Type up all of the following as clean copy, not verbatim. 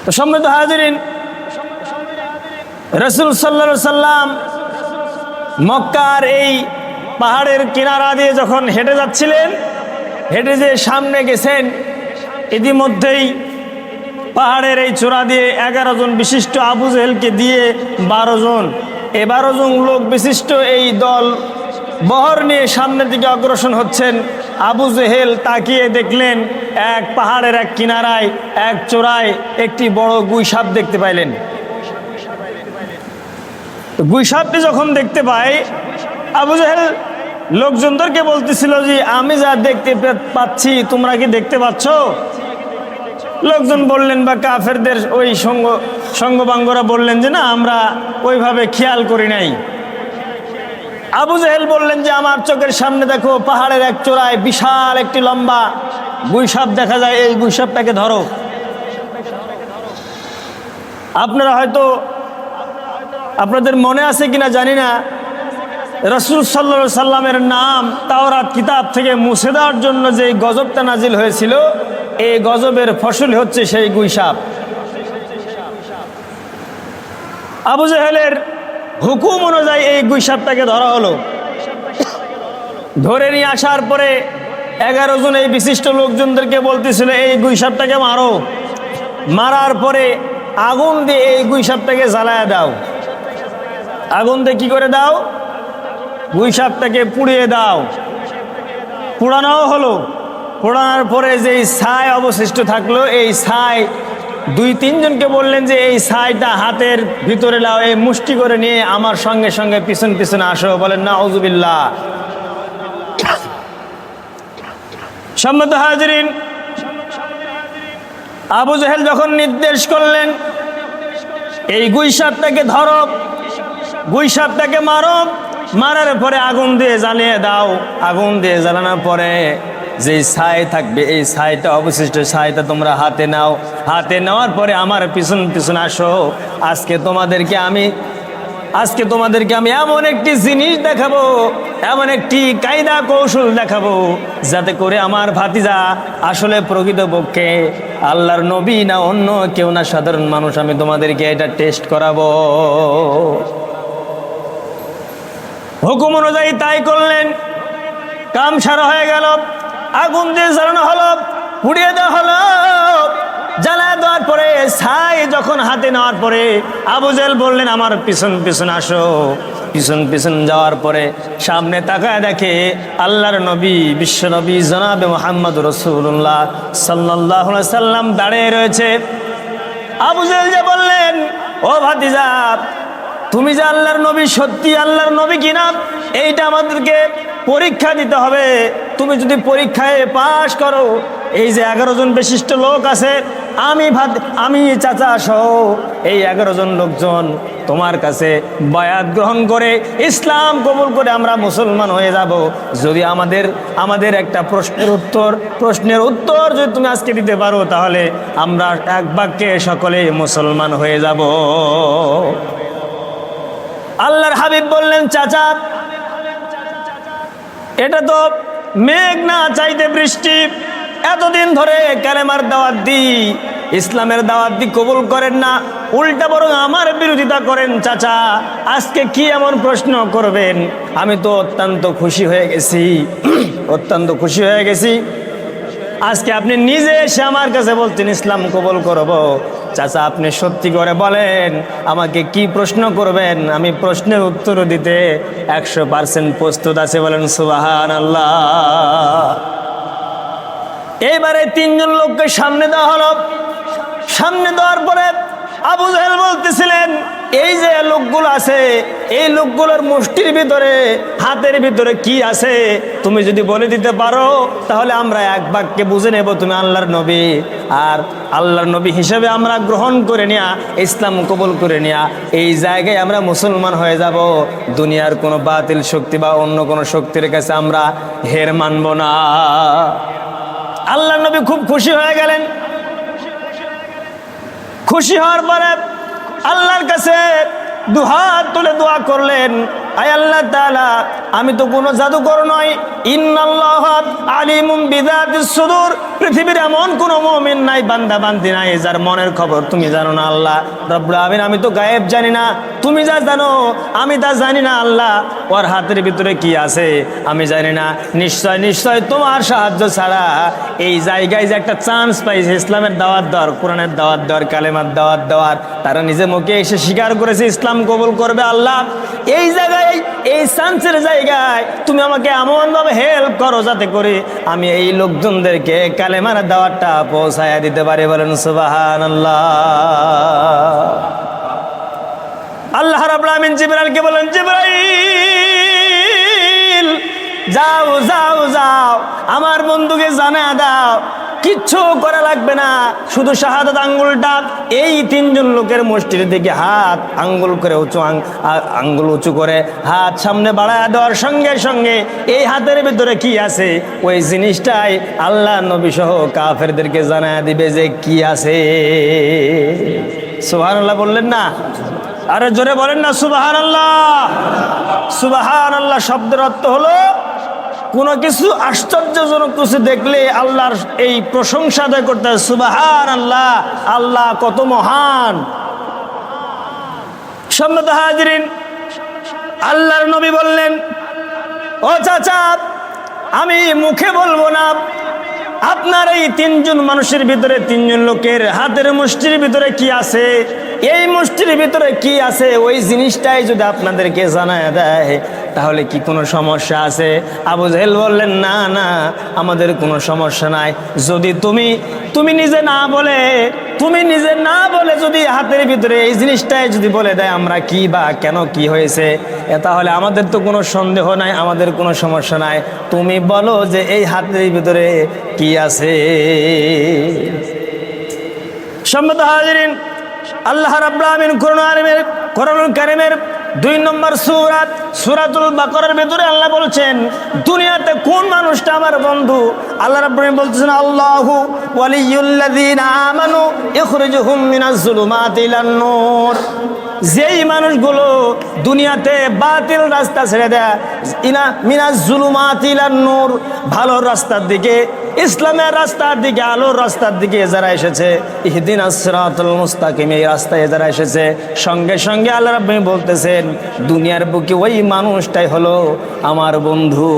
তো সম্মানিত হাজিরিন, রাসূল সাল্লাল্লাহু আলাইহি সাল্লাম মক্কার এই পাহাড়ের কিনারা দিয়ে যখন হেঁটে যাচ্ছিলেন, হেঁটে যে সামনে গেছেন, ইতিমধ্যেই পাহাড়ের এই চূড়া দিয়ে 11 জন বিশিষ্ট আবু জেহেলকে দিয়ে 12 জন, 12 জন লোক বিশিষ্ট এই দল বহর নিয়ে সামনের দিকে অগ্রসর হচ্ছেন। আবু জেহেল তাকিয়ে দেখলেন এক পাহাড়ের এক কিনারায় এক চূড়ায় একটি বড় গুইসাপ দেখতে পাইলেন। গুইসাপটি যখন দেখতে পায়, আবু জেহেল লোকজনদেরকে বলতেছিল যে আমি যা দেখতে পাচ্ছি তোমরা কি দেখতে পাচ্ছ? লোকজন বললেন, বা কাফেরদের ওই সঙ্গবাঙ্গরা বললেন যে না, আমরা ওইভাবে খেয়াল করি নাই। আবু জেহেল বললেন যে আমার চোখের সামনে দেখো, পাহাড়ের এক চূড়ায় বিশাল একটি লম্বা গুইসাপ দেখা যায়, এই গুইসাপটাকে ধরো। আপনারা হয়তো, আপনাদের মনে আছে কিনা জানি না, রাসূল সাল্লাল্লাহু আলাইহি সাল্লামের নাম তাওরাত কিতাব থেকে মুছে দেওয়ার জন্য যে গজবটা নাজিল হয়েছিল, এই গজবের ফসল হচ্ছে সেই গুইসাপ। আবু জেহেলের হুকুম অনুযায়ী এই গুইসাপটাকে ধরা হলো। ধরে নিয়ে আসার পরে 11 জন এই বিশিষ্ট লোকজনদেরকে বলতেছিল এই গুইসাপটাকে মারো, মারার পরে আগুন দিয়ে এই গুইসাপটাকে জ্বালায়া দাও। আগুন দিয়ে কি করে দাও? গুইসাপটাকে পুড়িয়ে দাও। পোড়ানো হলো। পোড়ানোর পরে যেই ছাই অবশিষ্ট থাকলো, এই ছাই 2-3 জনকে বললেন যে এই ছাইটা হাতের ভিতরে লাও, এই মুষ্টি করে নিয়ে আমার সঙ্গে সঙ্গে পিছন পিছনে আসো। বলেন নাউজুবিল্লাহ। সম্মানিত হাজিরিন, আবু জেহেল যখন নির্দেশ করলেন এই গুইসাপটাকে ধরো, গুইসাপটাকে মারো, মারার পরে আগুন দিয়ে জ্বালিয়ে দাও। আগুন দিয়ে জ্বালানোর পরে যে ছাই থাকবে, এই ছাইটা অবশিষ্ট ছাইটা তোমরা হাতে নাও। হাতে নেওয়ার পরে আমার পিছন পিছন আসো। আজকে তোমাদেরকে আমি এমন একটি জিনিস দেখাবো, এমন একটি কায়দা কৌশল দেখাবো, যাতে করে আমার ভাতিজা আসলে প্রকৃতপক্ষে আল্লাহর নবী না অন্য কেউ না, সাধারণ মানুষ। আমি তোমাদেরকে এটা টেস্ট করাবো। হুকুম অনুযায়ী তাই করলেন। কাম সারা হয়ে গেল। আগুন দিয়ে জ্বালানো হলো, পুড়িয়ে দেওয়া হলো। জ্বালা দেওয়ার পরে ছাই যখন হাতে নেওয়ার পরে আবু জেহেল বললেন আমার পিছন পিছন আসো। পিছন পিছন যাওয়ার পরে সামনে তাকায় দেখে আল্লাহর নবী, বিশ্ব নবী জনাবে মুহাম্মদ রাসূলুল্লাহ সাল্লাল্লাহু আলাইহি সাল্লাম দাঁড়িয়ে রয়েছে। আবু জেহেল যে বললেন, ও ভাতিজা, তুমি যে আল্লাহর নবী, সত্যি আল্লাহর নবী কিনা এইটা আমাদেরকে পরীক্ষা দিতে হবে। তুমি যদি পরীক্ষায় পাশ করো, এই যে 11 জন বিশিষ্ট লোক আছে, আমি চাচা সহ এই 11 জন লোকজন তোমার কাছে বায়াত গ্রহণ করে ইসলাম কবুল করে আমরা মুসলমান হয়ে যাব। যদি আমাদের একটা প্রশ্নের উত্তর যদি তুমি আজকে দিতে পারো, তাহলে আমরা এক বাক্যে সকলে মুসলমান হয়ে যাব। আল্লাহর হাবিব বললেন, চাচা, এটা তো মেঘ না চাইতে বৃষ্টি। এতদিন ধরে কালেমার দাওয়াত দিই, ইসলামের দাওয়াত দিই, কবুল করেন না, উল্টা বরং আমার বিরোধিতা করেন। চাচা, আজকে কি এমন প্রশ্ন করবেন? আমি তো অত্যন্ত খুশি হয়ে গেছি, অত্যন্ত খুশি হয়ে গেছি। আজকে আপনি নিজে এসে আমার কাছে বলছেন ইসলাম কবুল করব। চাচা, আপনি সত্যি করে বলেন আমাকে কি প্রশ্ন করবেন? আমি প্রশ্নের উত্তর দিতে 100% প্রস্তুত আছে। বলেন সুবহানাল্লাহ। এইবারে 3 জন লোককে সামনে দেওয়া হলো। সামনে দেওয়ার পরে আবু জেহেল বলতেছিলেন, এই যে লোকগুলো আছে, এই লোকগুলোর মুষ্টির ভিতরে, হাতের ভিতরে কি আছে তুমি যদি বলে দিতে পারো, তাহলে আমরা এক বাক্যে বুঝে নেব তুমি আল্লাহর নবী। আর আল্লাহর নবী হিসেবে আমরা গ্রহণ করে নেয়া, ইসলাম কবুল করে নেয়া, এই জায়গায় আমরা মুসলমান হয়ে যাব। দুনিয়ার কোনো বাতিল শক্তি বা অন্য কোনো শক্তির কাছে আমরা হের মানব না। আল্লাহর নবী খুব খুশি হয়ে গেলেন। খুশি হওয়ার পরে আল্লাহর কাছে দুহাত তুলে দোয়া করলেন, আয় আল্লাহ তাআলা, আমি তো কোনো জাদুকর নই, ইন্নাল্লাহা আলিমুম বিযাতিস সুদূর। পৃথিবীর এমন কোন মুমিন নাই, বান্দা বান্দি নাই যার মনের খবর তুমি জানো না আল্লাহ রব্বুল আমিন। আমি তো গায়েব জানি না, তুমি যা জানো আমি তা জানি না আল্লাহ। ওর হাতের ভিতরে কি আছে আমি জানি না। নিশ্চয় নিশ্চয় তোমার সাহায্য ছাড়া এই জায়গায় যে একটা চান্স পাইছে ইসলামের দাওয়াত দেওয়ার, কোরআনের দাওয়াত দেওয়ার, কালেমার দাওয়াত দেওয়ার, তারা নিজে মুখে এসে স্বীকার করেছে ইসলাম কবুল করবে আল্লাহ। এই জায়গায়, এই চান্সের জায়গায় তুমি আমাকে এমনভাবে হেল্প করো যাতে করে আমি এই লোকজনদেরকে কালেমার দাওয়াতটা পৌঁছায়া দিতে পারি। বলেন সুবহানাল্লাহ। আল্লাহ রাব্বুল আমিন জিবরাইলকে বলেন, জিবরাইল যাও যাও যাও আমার বন্ধুকে জানায়া দাও কিচ্ছু করা লাগবে না, শুধু শাহাদাত আঙ্গুলটা এই তিনজন লোকের মুষ্টির দিকে হাত আঙ্গুল করে আঙ্গুল উঁচু করে হাত সামনে বাড়ায় দেওয়ার সঙ্গে সঙ্গে এই হাতের ভিতরে কি আছে ওই জিনিসটাই আল্লাহ নবী সহ কাফেরদেরকে জানায় দিবে যে কি আছে। সুবহানাল্লাহ বললেন না? আরে জোরে বলেন না সুবহানাল্লাহ। সুবহানাল্লাহ শব্দের অর্থ হলো কোনো কিছু আশ্চর্যজনক কিছু দেখলে আল্লাহর এই প্রশংসা আদায় করতে হয়। সুবহানাল্লাহ, আল্লাহ কত মহান। সম্মানিত হাজিরিন, আল্লাহর নবী বললেন, ও চাচা আমি মুখে বলবো না, আপনার এই তিনজন মানুষের ভিতরে, তিনজন লোকের হাতের মুষ্টির ভিতরে কি আছে, এই মুষ্টির ভিতরে কি আছে ওই জিনিসটাই যদি আপনাদেরকে জানায় দেয় তাহলে কি কোনো সমস্যা আছে? আবু জেহেল বললেন, না না আমাদের কোনো সমস্যা নাই। যদি তুমি নিজে না বলে যদি হাতের ভিতরে এই জিনিসটাই যদি বলে দেয় আমরা কি বা কেন কি হয়েছে, তাহলে আমাদের তো কোনো সন্দেহ নাই, আমাদের কোনো সমস্যা নাই। তুমি বলো যে এই হাতের ভিতরে কি আছে। সম্মানিত হাজিরিন, আল্লাহ রাব্বুল আমিন কোরআনুল কারীমের 2 নম্বর সূরাতুল বাকারার ভিতরে আল্লাহ বলছেন দুনিয়াতে কোন মানুষটা আমার বন্ধু। আল্লাহ রাব্বুল আমিন বলতেছেন, আল্লাহু ওয়ালিয়ুল্লাযীনা আমানু ইখরিজুহুম মিনাজ যুলুমাতি ইলান নূর। যেই মানুষগুলো দুনিয়াতে বাতিল রাস্তা ছেড়ে দেয়, মিনাজ যুলুমাতি ইলান নূর, ভালো রাস্তার দিকে, ইসলামের রাস্তার দিকে, আলোর রাস্তার দিকে যারা এসেছে, ইহদিনাস সিরাতাল মুস্তাকিম, এই রাস্তায় যারা এসেছে, সঙ্গে সঙ্গে আল্লাহ রাব্বুল বলতেছেন দুনিয়ার বুকে ওই মানুষটাই হলো আমার বন্ধু।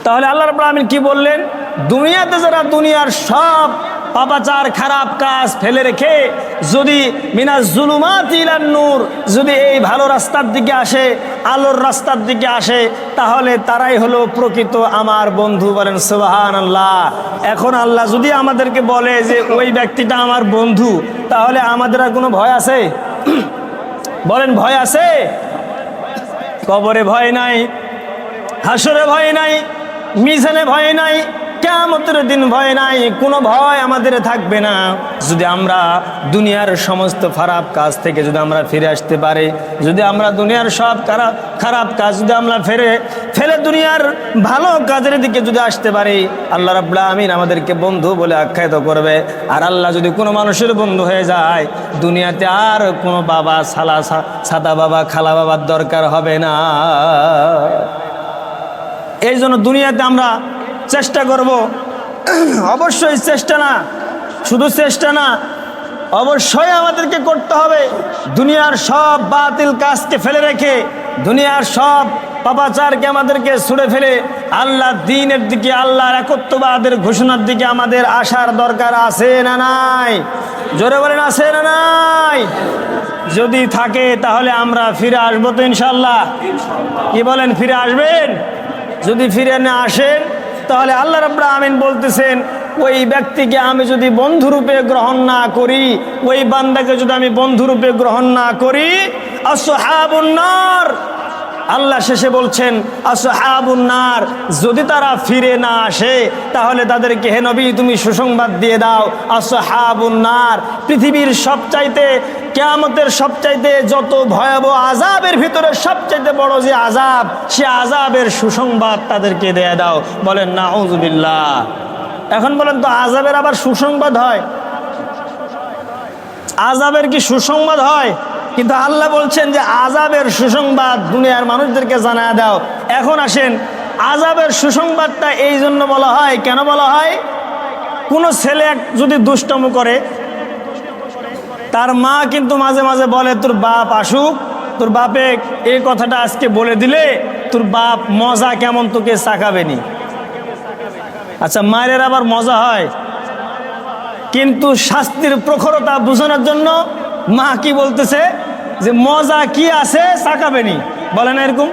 তাহলে আল্লাহ রাব্বুল আমিন কি বললেন? দুনিয়াতে যারা দুনিয়ার সব পাপাচার খারাপ কাজ ফেলে রেখে যদি মিনাজ যুলুমাতি ইলান নূর, যদি এই ভালো রাস্তার দিকে আসে, আলোর রাস্তার দিকে আসে, তাহলে তারাই হলো প্রকৃত আমার বন্ধু। বলেন সুবহানাল্লাহ। এখন আল্লাহ যদি আমাদেরকে বলে যে ওই ব্যক্তিটা আমার বন্ধু, তাহলে আমাদের আর কোনো ভয় আছে? বলেন ভয় আছে? কবরে ভয় নাই, হাসরে ভয় নাই, মিজানে ভয় নাই, কিয়ামতের দিন ভয় নাই, কোনো ভয় আমাদের থাকবে না যদি আমরা দুনিয়ার সমস্ত খারাপ কাজ থেকে যদি আমরা ফিরে আসতে পারি, যদি আমরা দুনিয়ার সব খারাপ কাজ যদি আমরা ফেলে দুনিয়ার ভালো কাজের দিকে যদি আসতে পারি, আল্লাহ রাব্বুল আমিন আমাদেরকে বন্ধু বলে আখ্যায়িত করবে। আর আল্লাহ যদি কোনো মানুষের বন্ধু হয়ে যায়, দুনিয়াতে আর কোনো বাবা সাদা বাবা খালা বাবার দরকার হবে না। এই জন্য দুনিয়াতে আমরা চেষ্টা করব, অবশ্যই চেষ্টা না, শুধু চেষ্টা না, অবশ্যই আমাদেরকে করতে হবে দুনিয়ার সব বাতিল কাজকে ফেলে রেখে, দুনিয়ার সব পাপাচারকে আমাদেরকে ছুড়ে ফেলে আল্লাহ দ্বীনের দিকে, আল্লাহর একত্ববাদের ঘোষণার দিকে আমাদের আসার দরকার আছে না নাই? জোরে বলেন আছে না নাই? যদি থাকে তাহলে আমরা ফিরে আসবো তো ইনশাআল্লাহ। কি বলেন, ফিরে আসবেন? যদি ফিরে না আসেন তাহলে আল্লাহ রাব্বুল আমিন বলতেছেন ওই ব্যক্তিকে আমি যদি বন্ধুরূপে গ্রহণ না করি, ওই বান্দাকে যদি আমি বন্ধুরূপে গ্রহণ না করি, আসহাবুন নার, আল্লাহ শেষে বলছেন আসহাবুন নার, যদি তারা ফিরে না আসে তাহলে তাদেরকে হে নবী তুমি সুসংবাদ দিয়ে দাও, আসহাবুন নার, পৃথিবীর সবচাইতে, কিয়ামতের সবচাইতে যত ভয়াবহ আযাবের ভিতরে সবচাইতে বড় যে আযাব, সে আযাবের সুসংবাদ তাদেরকে দিয়ে দাও। বলেন নাউযুবিল্লাহ। এখন বলেন তো আযাবের আবার সুসংবাদ হয়? আযাবের কি সুসংবাদ হয়? কিন্তু আল্লাহ বলছেন যে আযাবের সুসংবাদ দুনিয়ার মানুষদেরকে জানায় দাও। এখন আসেন, আযাবের সুসংবাদটা এই জন্য বলা হয়, কেন বলা হয়? কোনো ছেলে যদি দুষ্টম করে, তার মা কিন্তু মাঝে মাঝে বলে তোর বাপ আসুক, তোর বাপে এই কথাটা আজকে বলে দিলে তোর বাপ মজা কেমন তোকে চাকাবেনি। আচ্ছা, মায়ের আবার মজা হয়, কিন্তু শাস্তির প্রখরতা বোঝানোর জন্য মা কি বলতেছে যে মজা কি আছে চাকাবেনি, বলে না এরকম?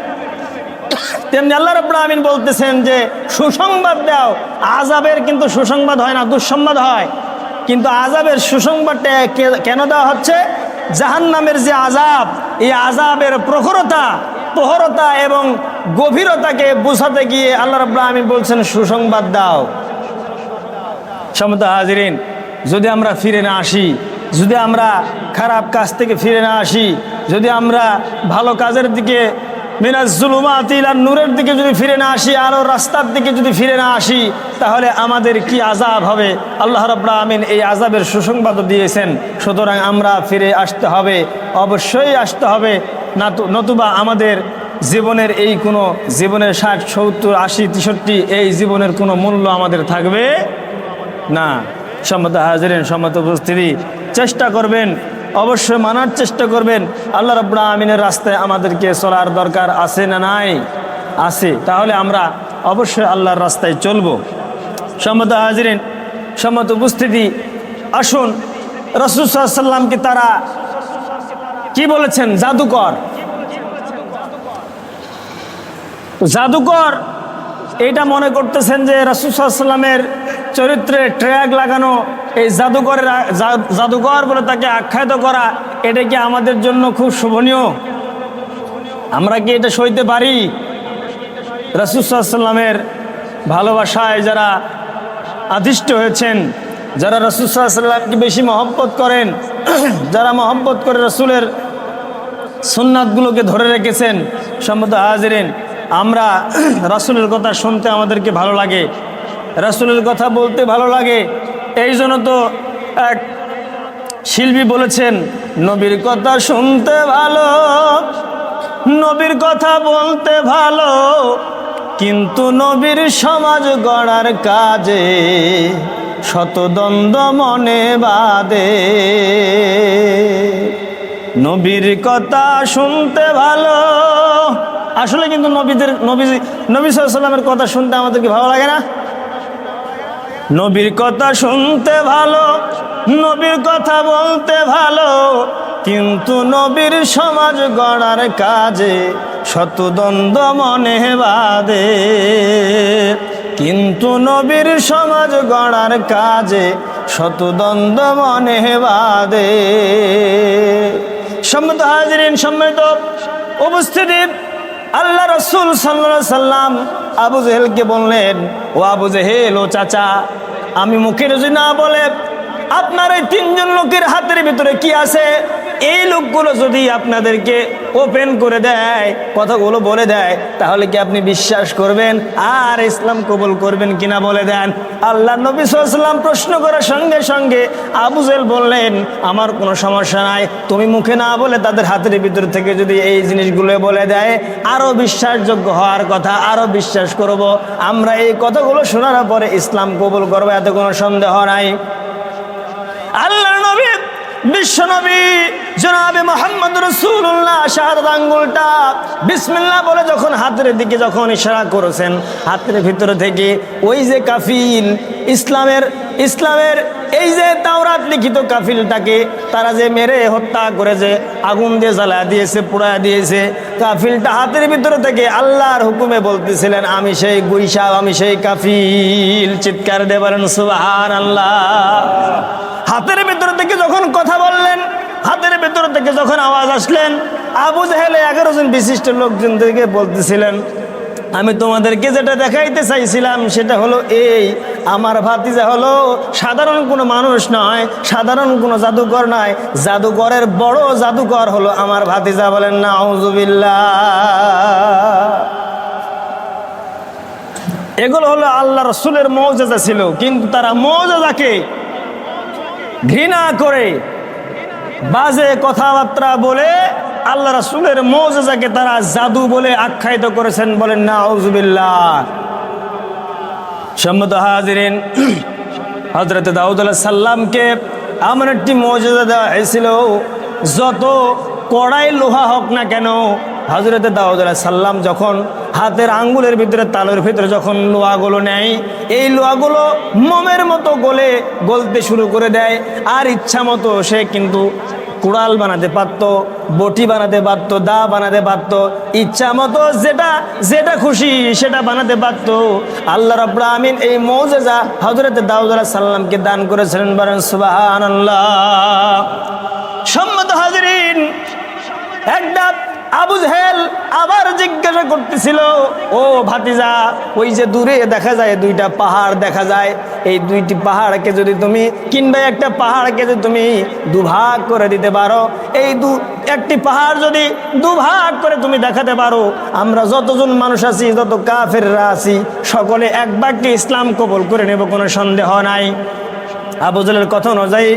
তেমনি আল্লাহ রাব্বুল আমিন বলতেছেন যে সুসংবাদ দাও। আযাবের কিন্তু সুসংবাদ হয় না, দুঃসংবাদ হয়। কিন্তু আযাবের সুসংবাদটা কেন দেওয়া হচ্ছে? জাহান্নামের যে আযাব, এই আযাবের প্রখরতা এবং গভীরতাকে বোঝাতে গিয়ে আল্লাহ রাব্বুল আমিন বলছেন সুসংবাদ দাও। সম্মানিত হাজিরিন, যদি আমরা ফিরে না আসি, যদি আমরা খারাপ কাজ থেকে ফিরে না আসি, যদি আমরা ভালো কাজের দিকে মিনাজ জুলুমাতি ইলান নূরের দিকে যদি ফিরে না আসি, আলো রাস্তার দিকে যদি ফিরে না আসি, তাহলে আমাদের কি আযাব হবে। আল্লাহ রাব্বুল আমিন এই আযাবের সুসংবাদও দিয়েছেন। সুতরাং আমরা ফিরে আসতে হবে, অবশ্যই আসতে হবে, নতুবা আমাদের জীবনের এই কোনো জীবনের 60, 70, 80, 63 এই জীবনের কোনো মূল্য আমাদের থাকবে না। সম্মত হাজিরিন, সম্মত উপস্থিতি, চেষ্টা করবেন, অবশ্যই মানার চেষ্টা করবেন। আল্লাহ রাব্বুল আমিনের রাস্তায় আমাদেরকে চলার দরকার আছে না নাই? আছে। তাহলে আমরা অবশ্যই আল্লাহর রাস্তায় চলব। সম্মত হাজিরিন, সম্মত উপস্থিতি, আসুন রাসূল সাল্লাল্লাহু আলাইহি ওয়াসাল্লামকে তারা কি বলেছেন? জাদুকর। এইটা মনে করতেছেন যে রাসূল সাল্লাল্লাহু আলাইহি ওয়াসাল্লামের চরিত্রে ট্র্যাগ লাগানো, এই জাদুকর বলে তাকে আখ্যায়িত করা, এটা কি আমাদের জন্য খুব শোভনীয়? আমরা কি এটা সইতে পারি? রাসূল সাল্লাল্লাহু আলাইহি ওয়াসাল্লামের ভালোবাসায় যারা আদিষ্ট হয়েছেন, যারা রাসূল সাল্লাল্লাহু আলাইহি ওয়াসাল্লামকে বেশি মহব্বত করেন, যারা মহব্বত করে রাসূলের সুন্নাতগুলোকে ধরে রেখেছেন, সম্মত হাজিরিন, আমরা রাসূলের কথা শুনতে আমাদেরকে ভালো লাগে, রাসূলের কথা বলতে ভালো লাগে। এই জন্য তো এক শিল্পী বলেছেন, নবীর কথা শুনতে ভালো, নবীর কথা বলতে ভালো, কিন্তু নবীর সমাজ গড়ার কাজে শত দ্বন্দ্ব মনে বাঁধে। নবীর কথা শুনতে ভালো, আসলে কিন্তু নবী সাল্লাল্লাহু আলাইহি ওয়াসাল্লামের কথা শুনতে আমাদেরকে ভালো লাগে না? নবীর কথা শুনতে ভালো, নবীর কথা বলতে ভালো, কিন্তু নবীর সমাজ গড়ার কাজে শত দ্বন্দ্ব মনে বাঁধে। কিন্তু নবীর সমাজ গড়ার কাজে শত দ্বন্দ্ব মনে বাঁধে। সম্মানিত হাজিরিন, সম্মানিত উপস্থিতি, আল্লাহ রাসূল সাল্লাল্লাহু আলাইহি ওয়াসাল্লাম আবু জেহেলকে বললেন, ও আবু জেহেল, ও চাচা, আমি মুখের যদি না বলে আপনার এই 3 জন লোকের হাতের ভিতরে কি আছে, এই লোকগুলো যদি আপনাদেরকে ওপেন করে দেয়, কথাগুলো বলে দেয়, তাহলে কি আপনি বিশ্বাস করবেন আর ইসলাম কবুল করবেন কিনা বলে দেন। আল্লাহ নবী সাল্লাল্লাহু আলাইহি ওয়াসাল্লাম প্রশ্ন করার সঙ্গে সঙ্গে আবু জেহেল বললেন, আমার কোনো সমস্যা নাই, তুমি মুখে না বলে তাদের হাতের ভিতর থেকে যদি এই জিনিসগুলো বলে দেয়, আরো বিশ্বাসযোগ্য হওয়ার কথা, আরো বিশ্বাস করব, আমরা এই কথাগুলো শোনার পরে ইসলাম কবুল করবো, এতে কোনো সন্দেহ নাই। আল্লাহর নবী, বিশ্বনবী জনাবে মুহাম্মদ রাসূলুল্লাহ শাহাদাত আঙ্গুলটা বিসমিল্লাহ বলে যখন হাতের দিকে যখন ইশারা করেছেন, হাতের ভিতরে থেকে ওই যে কাফিল, ইসলামের এই যে তাওরাত লিখিত কাফিলটাকে তারা যে মেরে হত্যা করে, যে আগুন দিয়ে জ্বালা দিয়েছে, পোড়া দিয়েছে, কাফিলটা হাতের ভিতরে থেকে আল্লাহর হুকুমে বলতেছিলেন, আমি সেই গুইশা, আমি সেই কাফিল। চিৎকার দিয়ে বলেন সুবহানাল্লাহ। হাতের ভিতর থেকে যখন কথা বললেন, হাতের ভিতর থেকে যখন আওয়াজ আসলেন, আবু জেহেল 11 জন বিশিষ্ট লোকজনদেরকে বলতেছিলেন, আমি তোমাদেরকে যেটা দেখাইতে চাইছিলাম সেটা হলো এই, আমার ভাতিজা হলো সাধারণ কোনো মানুষ নয়, সাধারণ কোনো জাদুকর নয়, জাদুকরের বড় জাদুকর হলো আমার ভাতিজা। বলেন নাউজুবিল্লাহ। এগুলো হলো আল্লাহ রাসূলের মুজিজা ছিল, কিন্তু তারা মুজিজাকে ঘৃণা করে বাজে কথাবার্তা বলে আল্লাহ রাসূলের মুজিজাকে তারা জাদু বলে আখ্যায়িত করেছেন। বলেন নাউজুবিল্লাহ। সম্মানিত হাজিরিন, হযরত দাউদ আলাইহিস সালামকে এমন একটি মুজিজা দেওয়া হয়েছিল, যত কড়াই লোহা হোক না কেন, হযরত দাউদ আলাইহিস সালাম যখন হাতের আঙ্গুলের ভিতরে তালুর ভিতরে যখন লোহাগুলো নেয়, এই লোহাগুলো মোমের মতো গলতে শুরু করে দেয়। আর ইচ্ছা মতো সে কিন্তু কুড়াল বানাতে পারতো, বটি বানাতে পারতো, দা বানাতে পারতো, ইচ্ছা মতো যেটা খুশি সেটা বানাতে পারতো। আল্লাহ রাব্বুল আমিন এই মুজিজা হযরত দাউদ আলাইহিস সালামকে দান করেছিলেন। বলেন সুবহানাল্লাহ। সম্মানিত হাজিরিন, একটা আবু জেহেল আবার জিজ্ঞাসা করতেছিল, ও ভাতিজা, ওই যে দূরে দেখা যায় দুইটা পাহাড় দেখা যায়, এই দুইটি পাহাড়কে যদি তুমি কিংবা একটা পাহাড়কে যদি তুমি দুভাগ করে দিতে পারো, এই একটি পাহাড় যদি দুভাগ করে তুমি দেখাতে পারো, আমরা যতজন মানুষ আছি, যত কাফেররা আছি, সকলে এক বাক্যে ইসলাম কবুল করে নেব, কোনো সন্দেহ নাই। আবু জেহেলের কথা অনুযায়ী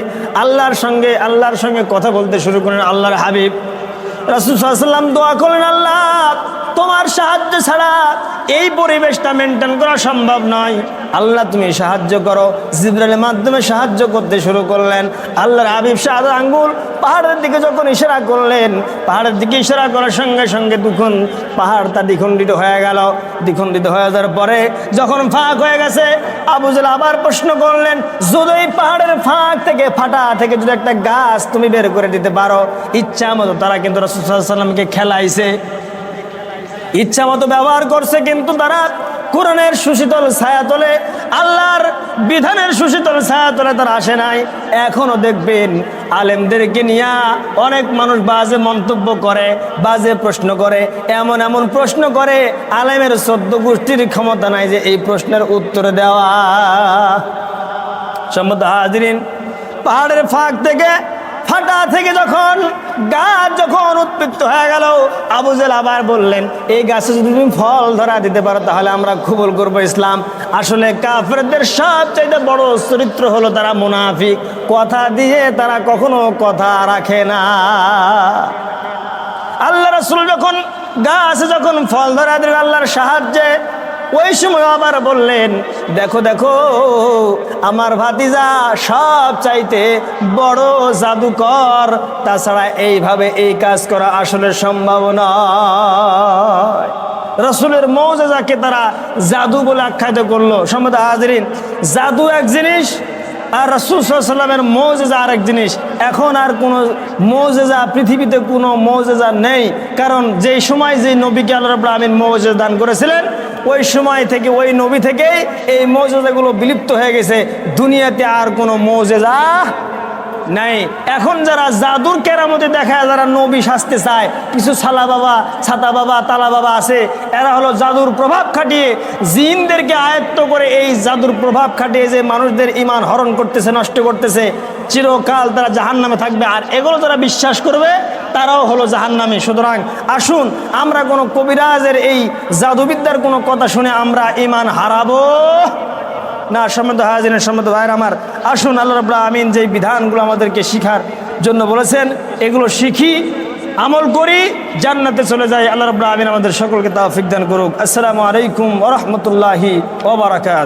আল্লাহর সঙ্গে কথা বলতে শুরু করেন আল্লাহর হাবিব রাসূল সাল্লাল্লাহু আলাইহি ওয়াসাল্লাম। দোয়া করলেন, আল্লাহ তোমার সাহায্য ছাড়া এই পরিবেশটা মেনটেন করা সম্ভব নয়, আল্লাহ তুমি সাহায্য করো। জিবরাইলের মাধ্যমে সাহায্য করতে শুরু করলেন। আল্লাহর হাবিব শাহাদাত আঙ্গুল পাহাড়ের দিকে যখন ইশারা করলেন, পাহাড়ের দিকে ইশারা করার সঙ্গে সঙ্গে তখন পাহাড়টা দ্বিখণ্ডিত হয়ে গেল। দ্বিখণ্ডিত হয়ে যাওয়ার পরে যখন ফাঁক হয়ে গেছে, আবু জেহেল আবার প্রশ্ন করলেন, যদি এই পাহাড়ের ফাঁক থেকে ফাটা থেকে যদি একটা গাছ তুমি বের করে দিতে পারো, ইচ্ছা মতো তারা কিন্তু রাসূল সাল্লাল্লাহু আলাইহি ওয়াসাল্লামকে খেলাইছে, ইচ্ছা মতো ব্যবহার করছে, কিন্তু তারা কোরআনের সুশীতল ছায়াতলে, আল্লাহর বিধানের সুশীতল ছায়াতলে তারা আসে নাই। এখনো দেখবেন আলেমদেরকে নিয়ে অনেক মানুষ বাজে মন্তব্য করে, বাজে প্রশ্ন করে, এমন প্রশ্ন করে আলেমের 14 গোষ্ঠীর ক্ষমতা নাই যে এই প্রশ্নের উত্তর দেওয়া। সম্মানিত হাজিরিন, পাহাড়ের ফাঁক থেকে ফাটা থেকে যখন গাছ যখন উৎপৃত হয়ে গেল, আবু জেহেল আবার বললেন, এই গাছে যদি তুমি ফল ধরা দিতে পারো তাহলে আমরা কবুল করবো ইসলাম। আসলে কাফেরদের সবচাইতে বড় চরিত্র হলো তারা মুনাফিক, কথা দিয়ে তারা কখনো কথা রাখে না। আল্লাহ রাসূল যখন গাছে যখন ফল ধরা দিলেন আল্লাহর সাহায্যে, ওই সময় আবার বললেন, দেখো দেখো আমার ভাতিজা সব চাইতে বড় জাদুকর, তাছাড়া এইভাবে এই কাজ করা আসলে সম্ভব নয়। রাসূলের মুজিজাকে তারা জাদু বলে আখ্যায়িত করলো। সম্মানিত হাজিরিন, জাদু এক জিনিস আর রাসূল সাল্লাল্লাহু আলাইহি ওয়াসাল্লামের মুজিজা আরেক জিনিস। এখন আর কোনো মুজিজা, পৃথিবীতে কোনো মুজিজা নেই, কারণ যেই সময় যে নবীকে আল্লাহ রাব্বুল আমিন মুজিজা দান করেছিলেন, ওই সময় থেকে ওই নবী থেকেই এই মুজিজাগুলো বিলুপ্ত হয়ে গেছে। দুনিয়াতে আর কোনো মুজিজা নাই। এখন যারা জাদুর কেরামতি দেখায়, যারা নবী সাজতে চায়, কিছু ছালা বাবা, ছাতা বাবা, তালা বাবা আছে, এরা হলো জাদুর প্রভাব খাটিয়ে জিনদেরকে আয়ত্ত করে এই জাদুর প্রভাব খাটিয়ে যে মানুষদের ঈমান হরণ করতেছে, নষ্ট করতেছে, চিরকাল তারা জাহান্নামে থাকবে। আর এগুলো যারা বিশ্বাস করবে তারাও হলো জাহান্নামী। সুতরাং আসুন আমরা কোনো কবিরাজের এই জাদুবিদ্যার কোনো কথা শুনে আমরা ঈমান হারাবো না। সম্মানিত হাজিরিন, সম্মানিত ভাইরা আমার, আসুন আল্লাহ রাব্বুল আমিন যে বিধানগুলো আমাদেরকে শিখার জন্য বলেছেন এগুলো শিখি, আমল করি, জান্নাতে চলে যাই। আল্লাহ রাব্বুল আমিন আমাদের সকলকে তৌফিক দান করুক। আসসালামু আলাইকুম ওয়া রাহমাতুল্লাহি ওয়া বারাকাতুহু।